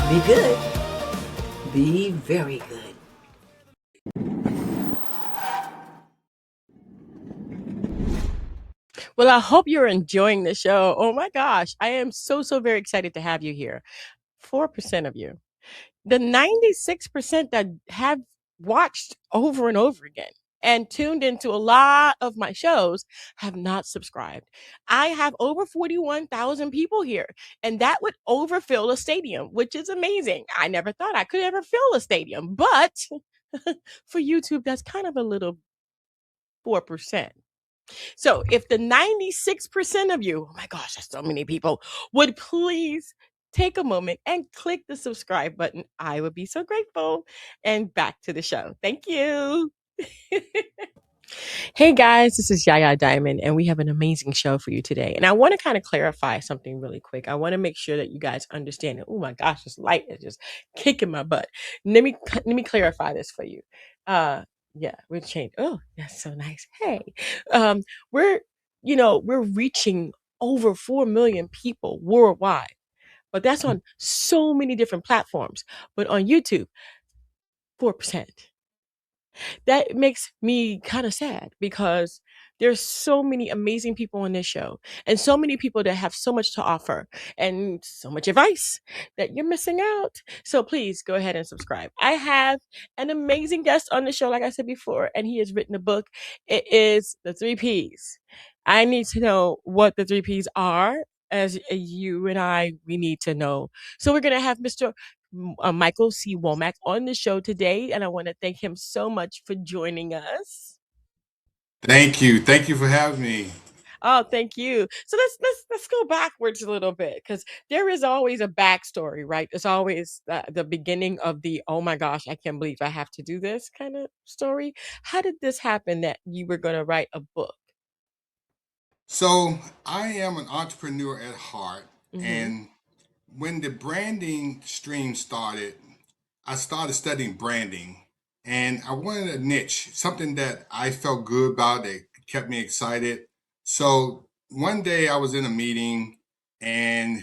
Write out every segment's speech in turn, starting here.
Be good. Be very good. Well, I hope you're enjoying the show. Oh my gosh, I am so very excited to have you here. 4% of you. The 96% that have watched over and over again and tuned into a lot of my shows have not subscribed. I have over 41,000 people here, and that would overfill a stadium, which is amazing. I never thought I could ever fill a stadium, but for YouTube, that's kind of a little 4%. So if the 96% of you, oh my gosh, that's so many people, would please take a moment and click the subscribe button, I would be so grateful. And back to the show. Thank you. Hey guys, this is Yaya Diamond, and we have an amazing show for you today. And I want to kind of clarify something really quick. I want to make sure that you guys understand it. Oh my gosh, this light is just kicking my butt. Let me clarify this for you. Uh, yeah, we'll change. Oh, that's so nice. Hey, um, we're we're reaching over 4 million people worldwide, but that's on so many different platforms. But on YouTube, 4%. That makes me kind of sad because there's so many amazing people on this show and so many people that have so much to offer and so much advice that you're missing out. So please go ahead and subscribe. I have an amazing guest on the show, like I said before, and he has written a book. It is The Three Ps. I need to know what the three Ps are. As you and we need to know. So we're gonna have Mr. Michael C. Womack on the show today, and I want to thank him so much for joining us. Thank you. Thank you for having me. Oh, thank you. So let's go backwards a little bit because there is always a backstory, right? It's always the beginning of the oh my gosh, I can't believe I have to do this kind of story. How did this happen that you were going to write a book? So, I am an entrepreneur at heart. Mm-hmm. And when the branding stream started, I started studying branding. And I wanted a niche, something that I felt good about that kept me excited. So, one day I was in a meeting and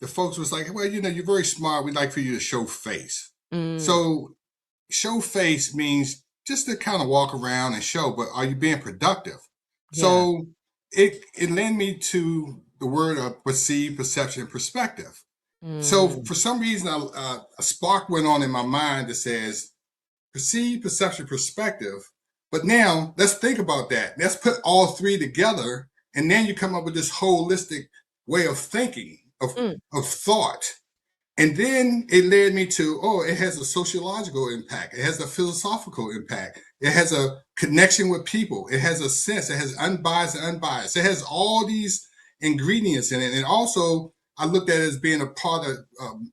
the folks was like, well, you're very smart. We'd like for you to show face. Mm, So, show face means just to kind of walk around and show, but are you being productive? yeah. So it led me to the word of perceive, perception, and perspective. So Mm, for some reason, a spark went on in my mind that says perceive, perception, perspective. But now let's think about that. Let's put all three together, and then you come up with this holistic way of thinking, mm, of thought. And then it led me to, oh, it has a sociological impact. It has a philosophical impact. It has a connection with people. It has a sense. It has unbiased and unbiased. It has all these ingredients in it. And also, I looked at it as being a part of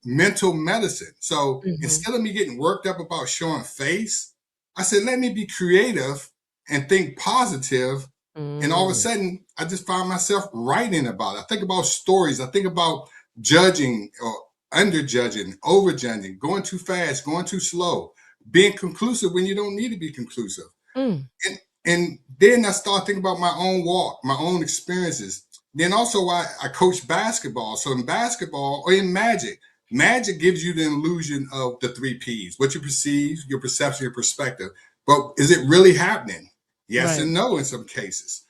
mental medicine. So mm-hmm, instead of me getting worked up about showing face, I said, let me be creative and think positive. And all of a mm, sudden, I just found myself writing about it. I think about stories. I think about judging or underjudging, overjudging, going too fast, going too slow, being conclusive when you don't need to be conclusive. mm. And then I start thinking about my own walk, my own experiences. Then also I coach basketball. So in basketball or in magic, magic gives you the illusion of the three P's, what you perceive, your perception, your perspective. But is it really happening? Yes Right. and no in some cases.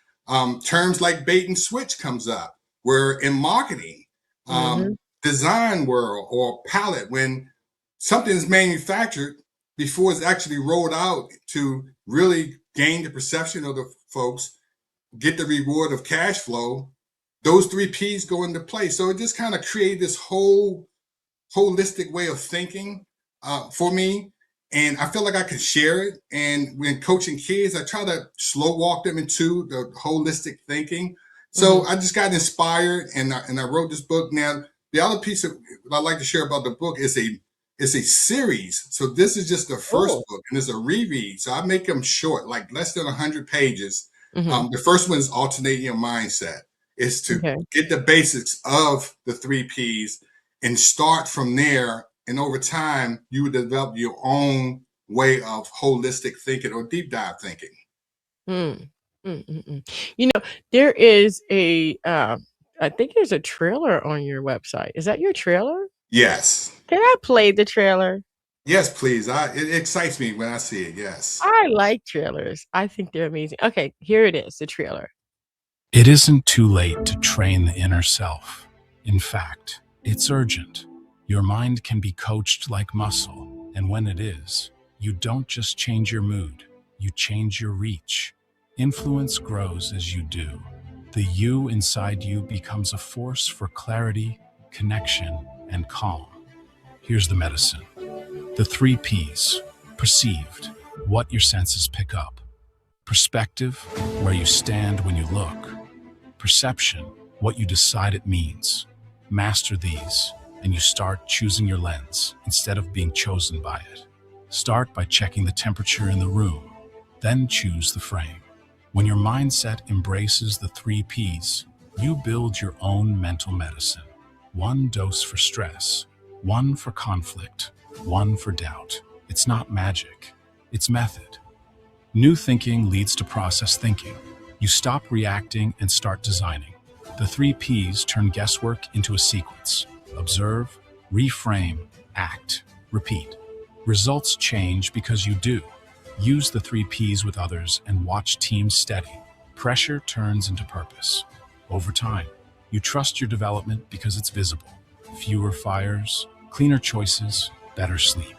Terms like bait and switch comes up, where in marketing, Mm-hmm. design world or palette, when something is manufactured before it's actually rolled out to really gain the perception of the folks, get the reward of cash flow, those three P's go into play. So it just kind of created this whole holistic way of thinking for me. And I feel like I can share it. And when coaching kids, I try to slow walk them into the holistic thinking. Mm-hmm. So I just got inspired and I wrote this book. Now, the other piece of what I'd like to share about the book is a series. So this is just the first Oh. book and it's a reread. So I make them short, like less than 100 pages. Mm-hmm. The first one is alternating your mindset. Is to Okay. get the basics of the three P's and start from there. And over time, you would develop your own way of holistic thinking or deep dive thinking. Mm. Mm, mm, mm. There is I think there's a trailer on your website. Is that your trailer? Yes. Can I play the trailer? Yes, please. It excites me when I see it. Yes. I like trailers. I think they're amazing. Okay, here it is, the trailer. It isn't too late to train the inner self. In fact, it's urgent. Your mind can be coached like muscle, and when it is, you don't just change your mood, you change your reach. Influence grows as you do. The you inside you becomes a force for clarity, connection, and calm. Here's the medicine. The three P's. Perceived, what your senses pick up. Perspective, where you stand when you look. Perception, what you decide it means. Master these, and you start choosing your lens instead of being chosen by it. Start by checking the temperature in the room, then choose the frame. When your mindset embraces the three P's, you build your own mental medicine. One dose for stress, one for conflict, one for doubt. It's not magic, it's method. New thinking leads to process thinking. You stop reacting and start designing. The three P's turn guesswork into a sequence. Observe, reframe, act, repeat. Results change because you do. Use the three P's with others and watch teams steady. Pressure turns into purpose. Over time, you trust your development because it's visible. Fewer fires, cleaner choices, better sleep.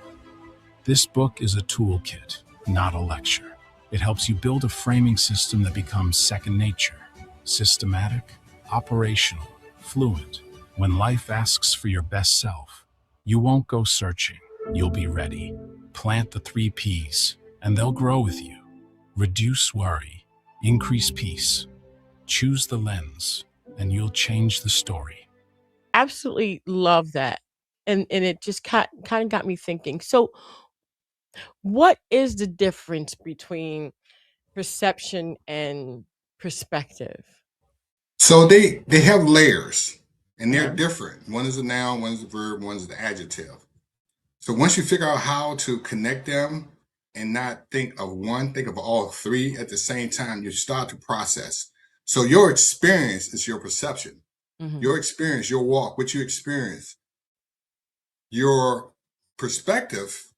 This book is a toolkit, not a lecture. It helps you build a framing system that becomes second nature, systematic, operational, fluent. When life asks for your best self, you won't go searching, you'll be ready. Plant the three P's, and they'll grow with you. Reduce worry, increase peace, choose the lens, and you'll change the story. Absolutely love that. And it just kind of got me thinking. So, what is the difference between perception and perspective? So they have layers, and they're Uh-huh. different. One is a noun, one is a verb, one is the adjective. So once you figure out how to connect them and not think of one, think of all three at the same time, you start to process. So your experience is your perception. Mhm. Your experience, your walk, what you experience, your perspective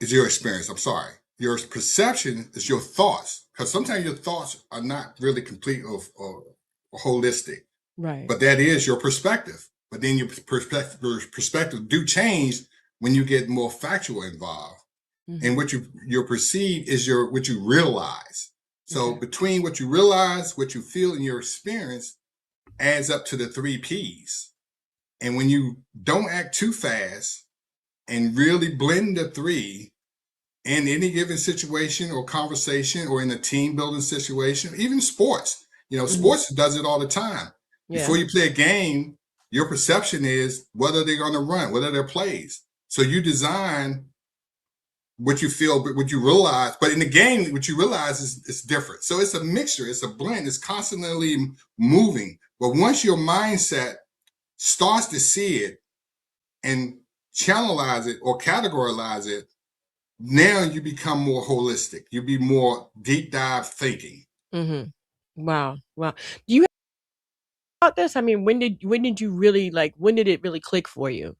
is your experience. I'm sorry. Your perception is your thoughts, because sometimes your thoughts are not really complete or holistic, Right. but that is your perspective. But then your perspective do change when you get more factual involved. And Mhm. what you perceive is what you realize. So Okay. between what you realize, what you feel, and your experience adds up to the three P's. And when you don't act too fast and really blend the three in any given situation or conversation or in a team building situation, even sports, Mhm. sports does it all the time. Yeah. Before you play a game, your perception is whether they're going to run, whether they're plays. So you design what you feel, but what you realize. But in the game, what you realize is different. So it's a mixture, it's a blend, it's constantly moving. But once your mindset starts to see it and channelize it or categorize it, now you become more holistic. You be more deep dive thinking. Mhm. Wow. Wow. Do you have about this? I mean, when did you really like when did it really click for you?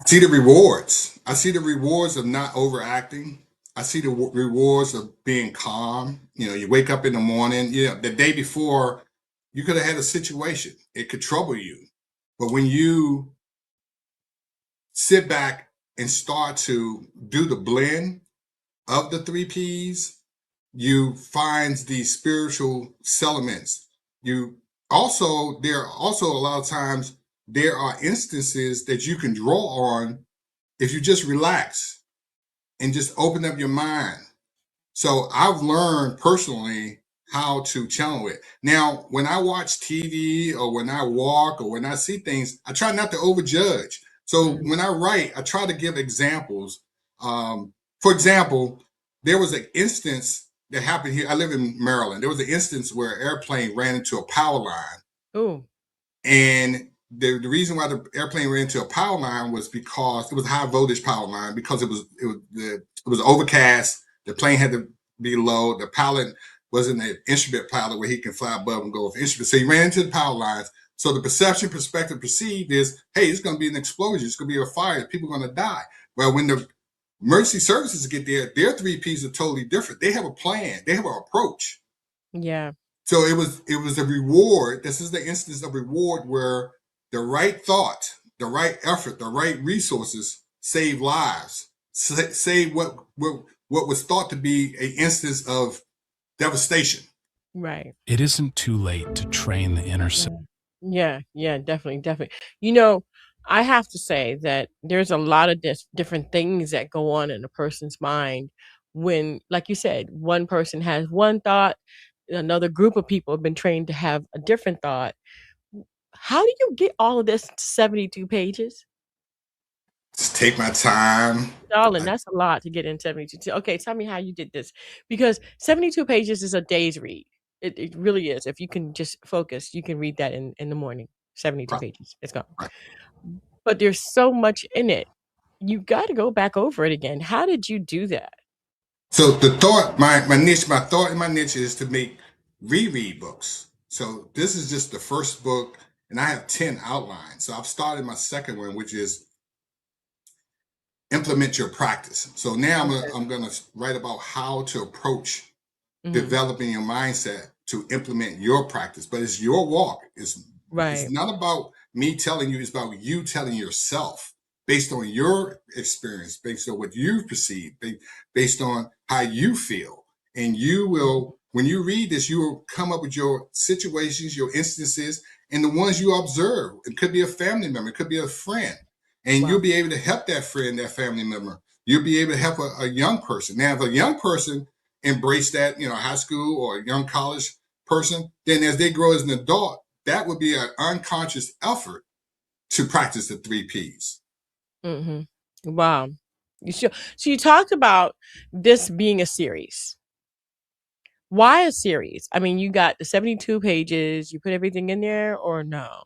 See the rewards. I see the rewards of not overacting. I see the rewards of being calm. You wake up in the morning, the day before, you could have had a situation. It could trouble you. But when you sit back and start to do the blend of the three P's, you find these spiritual elements. You there are also a lot of times there are instances that you can draw on if you just relax and just open up your mind. So I've learned personally how to channel it. Now, when I watch TV or when I walk or when I see things, I try not to overjudge. So Mhm. when I write, I try to give examples. For example, there was an instance that happened here. I live in Maryland. There was an instance where an airplane ran into a power line, Ooh. and the reason why the airplane ran into a power line was because it was a high voltage power line, because it was overcast. The plane had to be low. The pilot wasn't an instrument pilot where he can fly above and go with instruments. So he ran into the power lines. So the perception, perspective, perceived is, hey, it's going to be an explosion. It's going to be a fire. People are going to die. Well, when the emergency services get there, their 3Ps are totally different. They have a plan. They have an approach. Yeah. So it was a reward. This is the instance of reward where the right thought, the right effort, the right resources save lives. Save what was thought to be an instance of devastation. Right. It isn't too late to train the inner self. Yeah, definitely. You know, I have to say that there's a lot of different things that go on in a person's mind when, like you said, one person has one thought, another group of people have been trained to have a different thought. How do you get all of this to 72 pages? Just take my time. Darling, that's a lot to get in 72. Okay, tell me how you did this. Because 72 pages is a day's read. It really is. If you can just focus, you can read that in the morning. 72 Right, pages. It's gone. right. But there's so much in it. You got to go back over it again. How did you do that? So the thought, my thought and my niche is to make reread books. So this is just the first book, and I have 10 outlines. So I've started my second one, which is implement your practice. So now Okay. I'm gonna write about how to approach Mhm. developing your mindset to implement your practice. But it's your walk. It's Right. not about me telling you, it's about you telling yourself based on your experience, based on what you've perceived, based on how you feel. And you will, when you read this, you will come up with your situations, your instances, and the ones you observe. It could be a family member, it could be a friend, and Wow. you'll be able to help that friend, that family member. You'll be able to help a young person. Now, if a young person embrace that, high school or a young college person, then as they grow as an adult, that would be an unconscious effort to practice the 3Ps. Hmm. Wow. So you talked about this being a series. Why a series? I mean, you got the 72 pages, you put everything in there or no?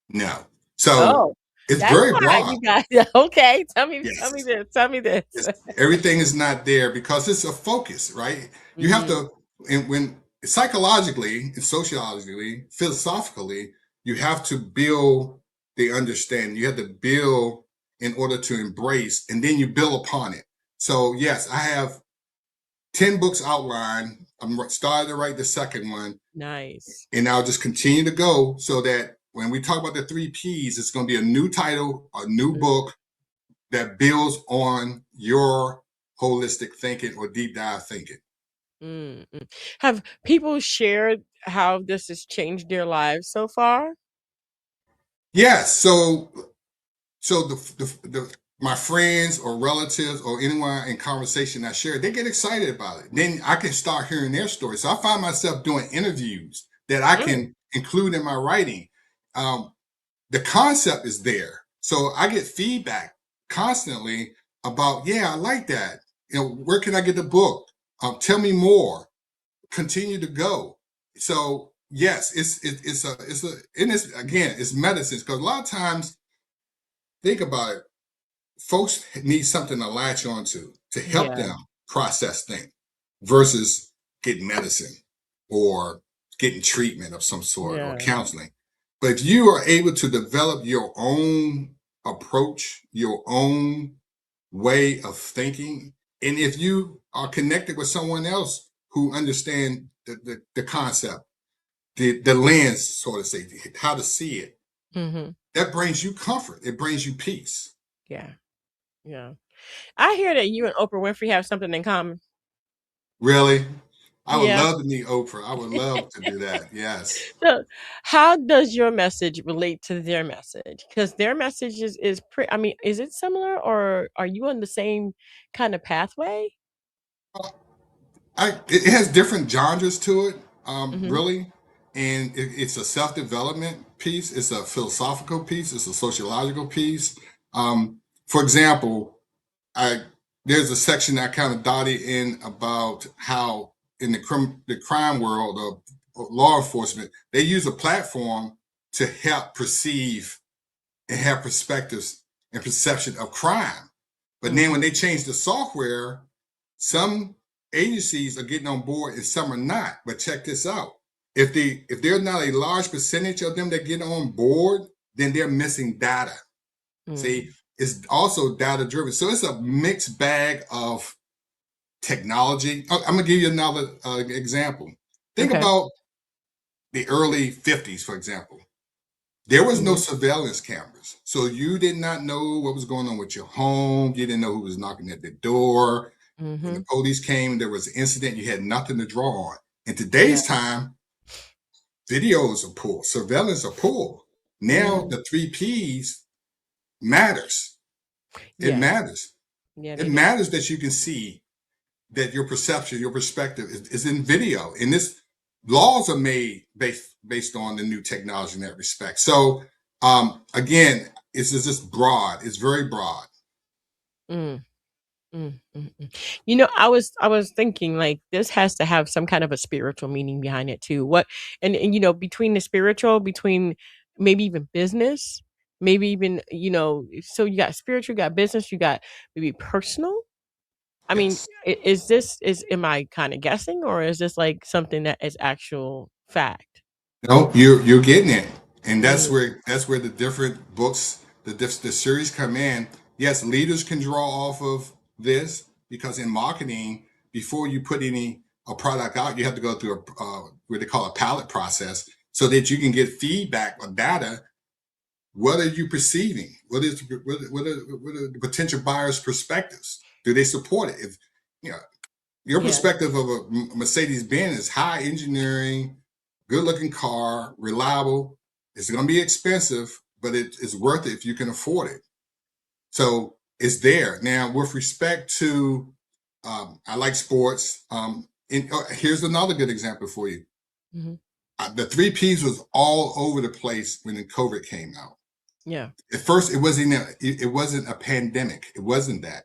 No. So Oh, it's that's very why broad. you got okay. Tell me Yes. this. Tell me this. Yes. Everything is not there because it's a focus, right? You have Mhm. to, and when psychologically and sociologically, philosophically, you have to build the understanding. You have to build in order to embrace, and then you build upon it. So yes, I have 10 books outlined. I'm starting to write the second one, Nice. and I'll just continue to go so that when we talk about the 3Ps, it's going to be a new title, a new book that builds on your holistic thinking or deep dive thinking. Mm, mm. Have people shared how this has changed their lives so far? Yes. So the my friends or relatives or anyone in conversation I share, they get excited about it. Then I can start hearing their stories. So I find myself doing interviews that I Mm, can include in my writing. Um, the concept is there. So I get feedback constantly about, yeah, I like that. Where can I get the book? Tell me more. Continue to go. So yes, and it's again, it's medicines because a lot of times, think about it, folks need something to latch onto to help yeah, them process things versus getting medicine or getting treatment of some sort or yeah. counseling. But if you are able to develop your own approach, your own way of thinking, and if you are connected with someone else who understands the concept, the lens, so to say, how to see it, Mhm. that brings you comfort. It brings you peace. Yeah, yeah. I hear that you and Oprah Winfrey have something in common. Really? I would Yeah. love to meet Oprah. I would love to do that. Yes. So, how does your message relate to their message? Because their message is pretty. I mean, is it similar, or are you on the same kind of pathway? It has different genres to it, Mhm. really, and it's a self development piece. It's a philosophical piece. It's a sociological piece. For example, I there's a section I kind of dotted in about how in the crime world of law enforcement, they use a platform to help perceive and have perspectives and perception of crime. But then when Mhm. they change the software, some agencies are getting on board and some are not. But check this out. if there's not a large percentage of them that get on board, then they're missing data. See, it's also data driven. So it's a mixed bag of technology. I'm gonna give you another example. Think Okay. about the early 50s, for example. There was no surveillance cameras. So you did not know what was going on with your home. You didn't know who was knocking at the door. When the police came, there was an incident, you had nothing to draw on. In today's time, videos are pulled, surveillance are pulled. Now the 3Ps matters. It Yeah. matters. Yeah, It they do. matters that you can see that your perception, your perspective is in video. And this laws are made based on the new technology in that respect. So again, it's just broad. It's very broad. Mm. You know, I was thinking like this has to have some kind of a spiritual meaning behind it too. What and you know, between the spiritual, between maybe even business, maybe even, you know, so you got spiritual, you got business, you got maybe personal. I mean, Yes. is this is am I kind of guessing or is this like something that is actual fact? No, you're getting it, and Mm, that's where the different books, the series come in. Yes, leaders can draw off of this because in marketing, before you put any a product out, you have to go through a what they call a palette process, so that you can get feedback or data. What are you perceiving? What are the potential buyers' perspectives? Do they support it? If you know your yeah, perspective of a Mercedes Benz is high engineering, good looking car, reliable. It's going to be expensive, but it's worth it if you can afford it. So it's there. Now, with respect to, I like sports. Here's another good example for you. hmm The 3Ps was all over the place when the COVID came out. yeah, At first, it wasn't a pandemic. It wasn't that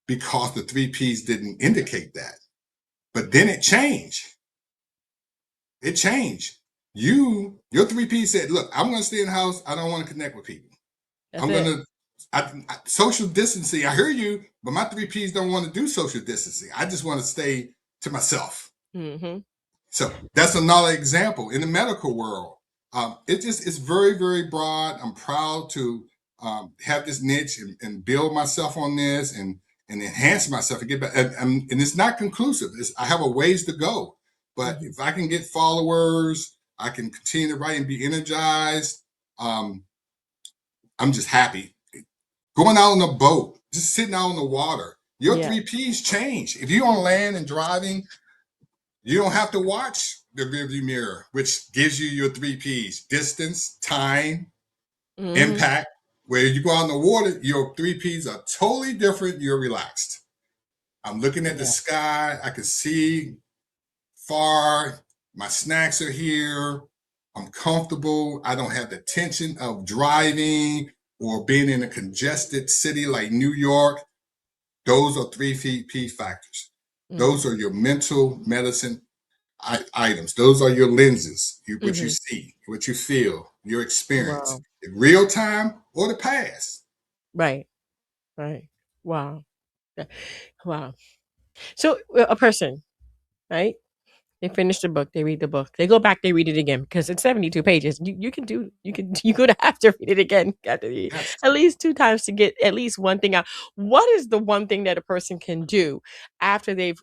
because the 3Ps didn't indicate that. But then it changed. It changed. Your 3P said, look, I'm going to stay in the house. I don't want to connect with people. that's I'm going it. to, social distancing. I hear you, but my 3Ps don't want to do social distancing. I just want to stay to myself. Hmm. So that's another example in the medical world. It's very, very broad. I'm proud to have this niche and build myself on this and enhance myself and get back. And it's not conclusive. I have a ways to go. But Hmm. if I can get followers, I can continue to write and be energized. Um, I'm just happy. Going out on a boat, just sitting out on the water. Your Yeah. 3Ps change. If you're on land and driving, you don't have to watch the rearview mirror, which gives you your 3Ps: distance, time, Hmm. impact. Where you go out in the water, your 3Ps are totally different. You're relaxed. I'm looking at the Yeah. sky. I can see far. My snacks are here. I'm comfortable. I don't have the tension of driving or being in a congested city like New York. Those are 3P factors. Those Hmm. are your mental medicine items. Those are your lenses, what you Hmm. see, what you feel, your experience, Wow. in real time or the past. Right. Right. Wow. Yeah. Wow. So a person, right? They finish the book, they read the book, they go back, they read it again because it's 72 pages. You could have to read it again, got to read Yes. at least 2 times to get at least one thing out. What is the one thing that a person can do after they've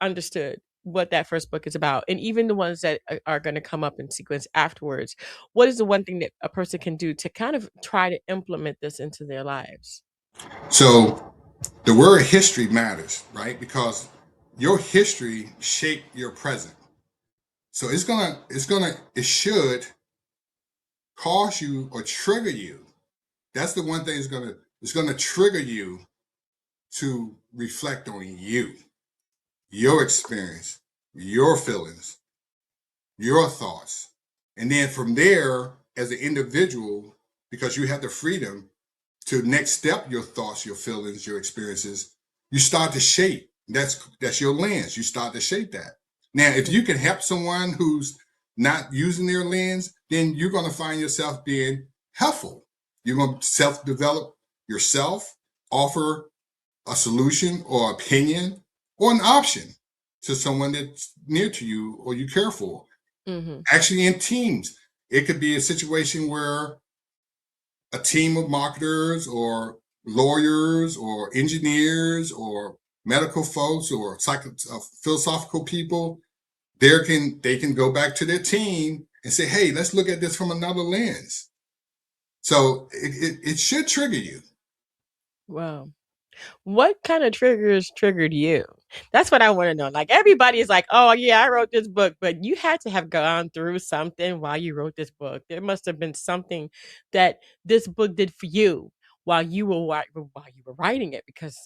understood what that first book is about? And even the ones that are going to come up in sequence afterwards. What is the one thing that a person can do to kind of try to implement this into their lives? So the word history matters, right? Because your history shaped your present. So it should cause you or trigger you. That's the one thing it's gonna trigger you to reflect on you, your experience, your feelings, your thoughts. And then from there, as an individual, because you have the freedom to next step your thoughts, your feelings, your experiences, you start to shape. That's your lens. You start to shape that. Now, if you can help someone who's not using their lens, then you're going to find yourself being helpful. You're going to self-develop yourself, offer a solution or opinion or an option to someone that's near to you or you care for. Actually, in teams, it could be a situation where a team of marketers or lawyers or engineers or medical folks or philosophical people, they can go back to their team and say, hey, let's look at this from another lens. So it should trigger you. Wow. What kind of triggers triggered you? That's what I want to know. Like everybody is like, "Oh yeah, I wrote this book," but you had to have gone through something while you wrote this book. There must have been something that this book did for you while you were writing it, because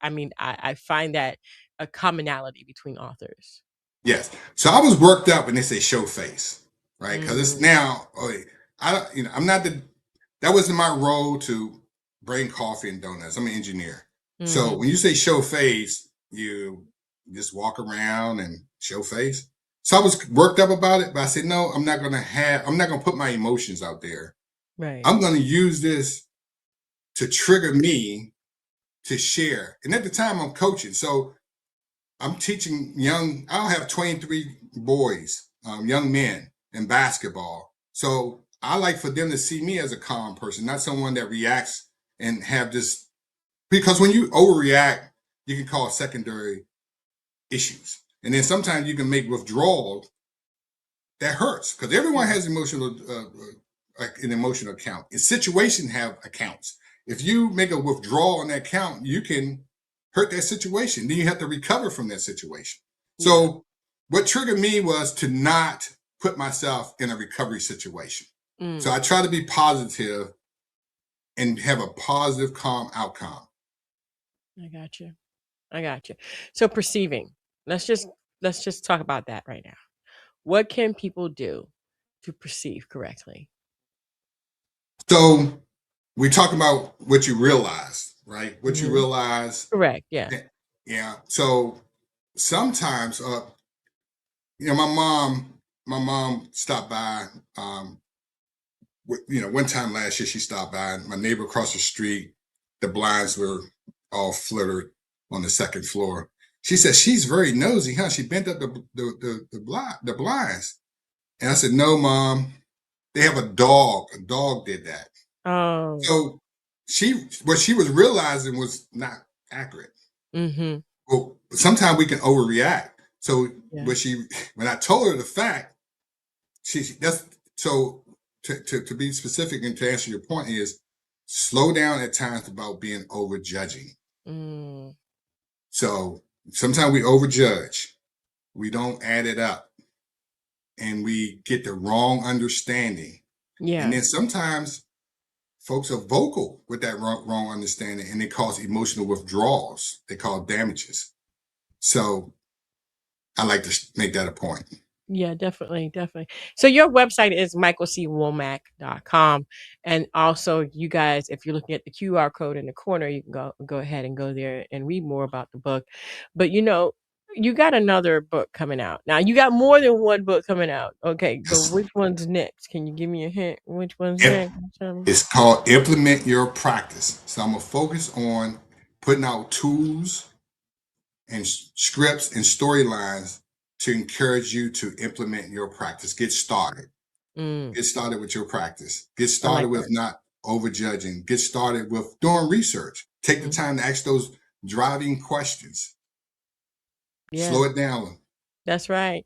I mean, I find that a commonality between authors. Yes. So I was worked up when they say show face, right? Because it's Mm, now, I don't, I'm not that wasn't my role to bring coffee and donuts. I'm an engineer. So mm-hmm, when you say show face, you just walk around and show face. So I was worked up about it, but I said, no, I'm not going to put my emotions out there. right. I'm going to use this to trigger me to share. And at the time I'm coaching. So I'm teaching I'll have 23 boys, young men in basketball. So I like for them to see me as a calm person, not someone that reacts and have this, because when you overreact, you can cause secondary issues. And then sometimes you can make withdrawal that hurts, because everyone has an emotional account. And situations have accounts. If you make a withdrawal on that account, you can hurt that situation. Then you have to recover from that situation. Yeah. So what triggered me was to not put myself in a recovery situation. So I try to be positive and have a positive, calm outcome. I got you. I got you. So perceiving. Let's just let's just talk about that right now. What can people do to perceive correctly? So we talk about what you realize, right? What you Mhm. realize. Correct. Yeah. Yeah. So sometimes, my mom stopped by. One time last year she stopped by. My neighbor across the street, the blinds were all fluttered on the second floor. She said she's very nosy, huh? She bent up the blinds, and I said, "No, mom. They have a dog. A dog did that." Oh. So what she was realizing was not accurate. Mhm. Well, sometimes we can overreact. So Yeah. when I told her the fact, that's so to be specific and to answer your point is slow down at times about being over judging. Mm. So sometimes we overjudge, we don't add it up, and we get the wrong understanding. And Yeah. then sometimes folks are vocal with that wrong understanding, and they cause emotional withdrawals. They cause damages. So I like to make that a point. Yeah, definitely, definitely. So your website is michaelcwomack.com. And also you guys, if you're looking at the QR code in the corner, you can go ahead and go there and read more about the book. But you got another book coming out. Now you got more than one book coming out. Okay, but Yes. which one's next? Can you give me a hint? Which one's Yep. next? Tell me. It's called Implement Your Practice. So I'm going to focus on putting out tools and scripts and storylines to encourage you to implement your practice. Get started. Mm, Get started with your practice. Get I started like with that. not overjudging. Get started with doing research. Take the Mhm. time to ask those driving questions. Yeah, Slow it down. that's right.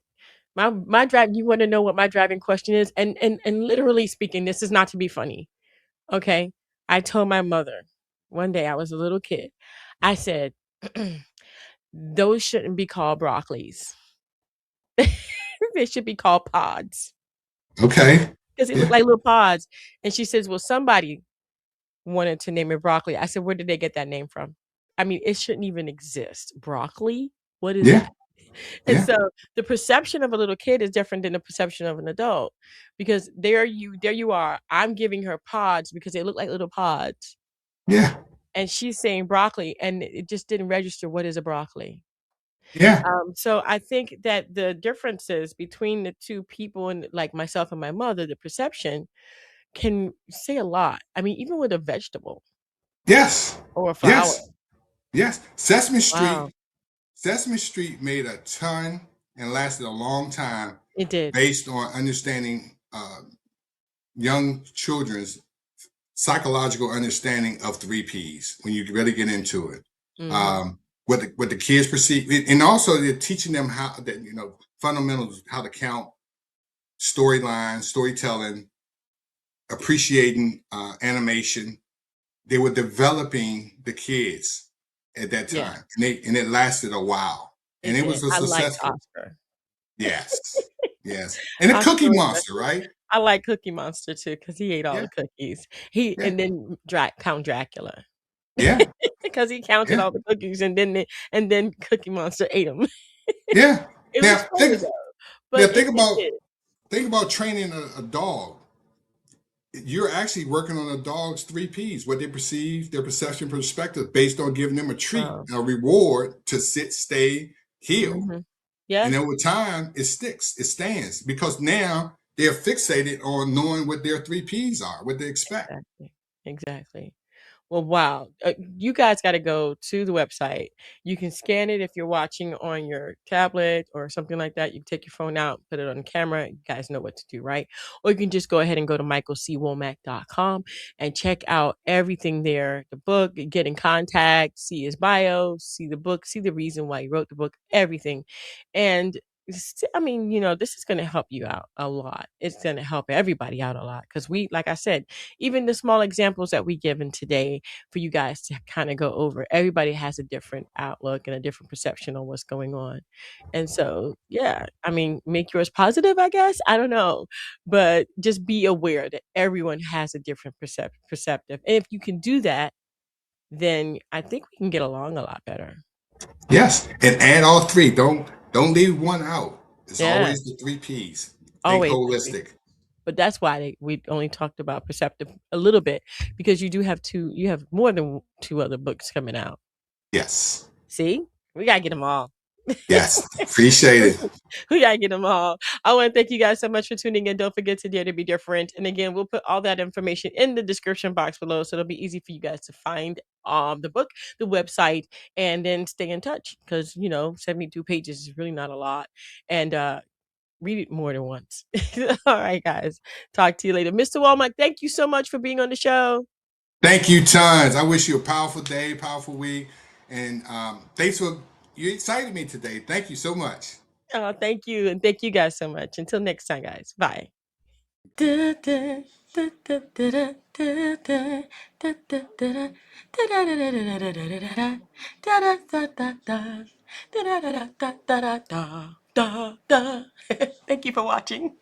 My drive you want to know what my driving question is? And literally speaking, this is not to be funny. Okay. I told my mother one day, I was a little kid. I said, those shouldn't be called broccolis. They should be called pods Okay. because they look Yeah. like little pods. And she says, well, somebody wanted to name it broccoli. I said, where did they get that name from? I mean, it shouldn't even exist. Broccoli? What is Yeah. that? And Yeah. so the perception of a little kid is different than the perception of an adult, because there you are. I'm giving her pods because they look like little pods. Yeah. And she's saying broccoli, and it just didn't register what is a broccoli. Yeah. So I think that the differences between the two people, and like myself and my mother, the perception can say a lot. I mean, even with a vegetable Yes. or a flower. Yes. Yes. Sesame Wow. Street. Sesame Street made a ton and lasted a long time It did. based on understanding young children's psychological understanding of three P's when you really get into it. Mm-hmm. What the kids perceive, and also they're teaching them how that fundamentals, how to count, storyline, storytelling, appreciating animation. They were developing the kids at that Yeah, time, and it lasted a while, and it it did. was a I liked successful. Oscar. Yes, yes, and the Oscar Cookie was Monster, right? I like Cookie Monster too because he ate all Yeah, the cookies. He yeah, and then Count Dracula yeah, because he counted yeah, all the cookies and then Cookie Monster ate them. yeah. It Now was funny though, now but it did. think about training a dog. You're actually working on a dog's three P's: what they perceive, their perception, perspective, based on giving them a treat, Wow. a reward to sit, stay, heal. Mm-hmm. Yeah, And over time, it sticks, it stands because now they're fixated on knowing what their three P's are, what they expect. exactly. Exactly. Well, wow. You guys got to go to the website. You can scan it if you're watching on your tablet or something like that. You can take your phone out, put it on camera. You guys know what to do, right? Or you can just go ahead and go to michaelcwomack.com and check out everything there. The book, get in contact, see his bio, see the book, see the reason why he wrote the book, everything. And I mean, this is going to help you out a lot. It's going to help everybody out a lot because like I said, even the small examples that we given today for you guys to kind of go over, everybody has a different outlook and a different perception on what's going on. And so, yeah, I mean, make yours positive, I guess. I don't know. But just be aware that everyone has a different perceptive. And if you can do that, then I think we can get along a lot better. Yes, and add all three. Don't leave one out. It's Yeah, always the three P's. Think always. holistic. But that's why we only talked about perceptive a little bit because you have more than two other books coming out. Yes, See, we gotta get them all. yes. Appreciate it. We gotta get them all. I want to thank you guys so much for tuning in. Don't forget to dare to be different. And again, we'll put all that information in the description box below, so it'll be easy for you guys to find the book, the website, and then stay in touch because 72 pages is really not a lot. And read it more than once. All right, guys. Talk to you later. Mr. Womack, thank you so much for being on the show. Thank you tons. I wish you a powerful day, powerful week, and thanks for you excited me today. Thank you so much. Oh, thank you. And thank you guys so much. Until next time, guys. Bye. Thank you for watching.